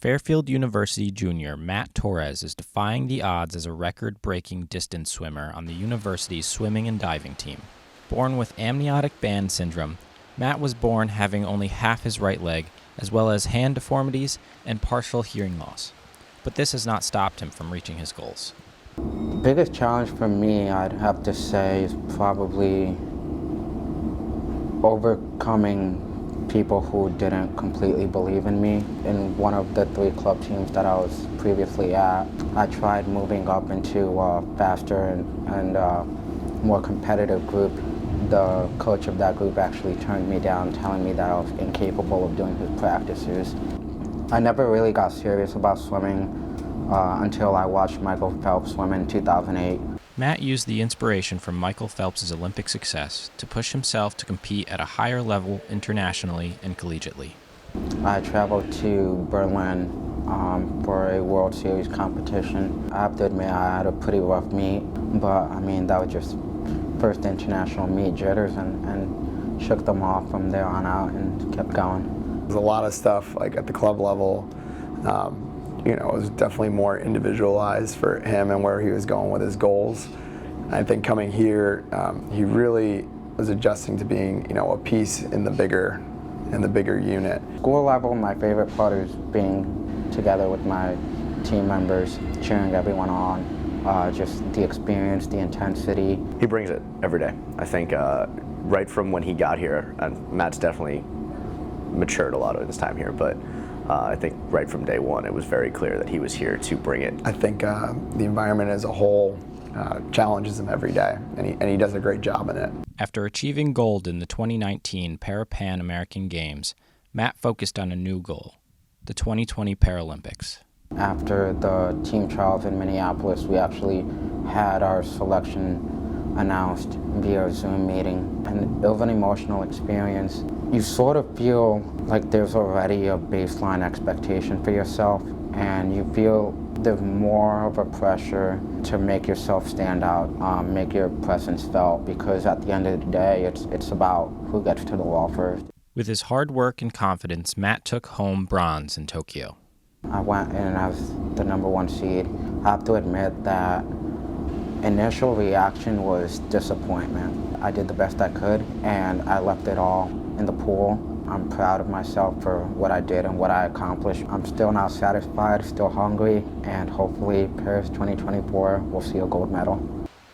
Fairfield University junior Matt Torres is defying the odds as a record-breaking distance swimmer on the university's swimming and diving team. Born with amniotic band syndrome, Matt was born having only half his right leg, as well as hand deformities and partial hearing loss. But this has not stopped him from reaching his goals. The biggest challenge for me, I'd have to say, is probably overcoming people who didn't completely believe in me. In one of the 3 club teams that I was previously at, I tried moving up into a faster and more competitive group. The coach of that group actually turned me down, telling me that I was incapable of doing his practices. I never really got serious about swimming until I watched Michael Phelps swim in 2008. Matt used the inspiration from Michael Phelps' Olympic success to push himself to compete at a higher level internationally and collegiately. I traveled to Berlin for a World Series competition. I have to admit I had a pretty rough meet, but that was just first international meet, jitters, and shook them off from there on out and kept going. There's a lot of stuff like at the club level. It was definitely more individualized for him and where he was going with his goals. I think coming here, he really was adjusting to being, a piece in the bigger unit. School level, my favorite part is being together with my team members, cheering everyone on, just the experience, the intensity. He brings it every day. I think right from when he got here, and Matt's definitely matured a lot of his time here, but I think right from day one, it was very clear that he was here to bring it. I think the environment as a whole challenges him every day, and he does a great job in it. After achieving gold in the 2019 Pan American Games, Matt focused on a new goal, the 2020 Paralympics. After the team trials in Minneapolis, we actually had our selection announced via Zoom meeting, and it was an emotional experience. You sort of feel like there's already a baseline expectation for yourself, and you feel there's more of a pressure to make yourself stand out, make your presence felt, because at the end of the day, it's about who gets to the wall first. With his hard work and confidence, Matt took home bronze in Tokyo. I went in as the #1 seed. I have to admit that initial reaction was disappointment. I did the best I could, and I left it all in the pool. I'm proud of myself for what I did and what I accomplished. I'm still not satisfied, still hungry, and hopefully Paris 2024 will see a gold medal.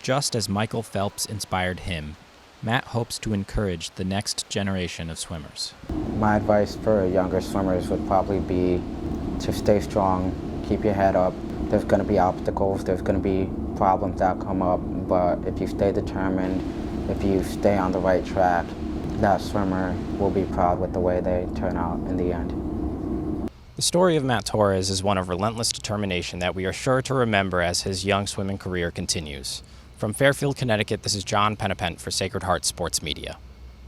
Just as Michael Phelps inspired him, Matt hopes to encourage the next generation of swimmers. My advice for younger swimmers would probably be to stay strong, keep your head up. There's going to be obstacles, there's going to be problems that come up, but if you stay determined, if you stay on the right track, that swimmer will be proud with the way they turn out in the end. The story of Matt Torres is one of relentless determination that we are sure to remember as his young swimming career continues. From Fairfield, Connecticut, this is John Penapent for Sacred Heart Sports Media.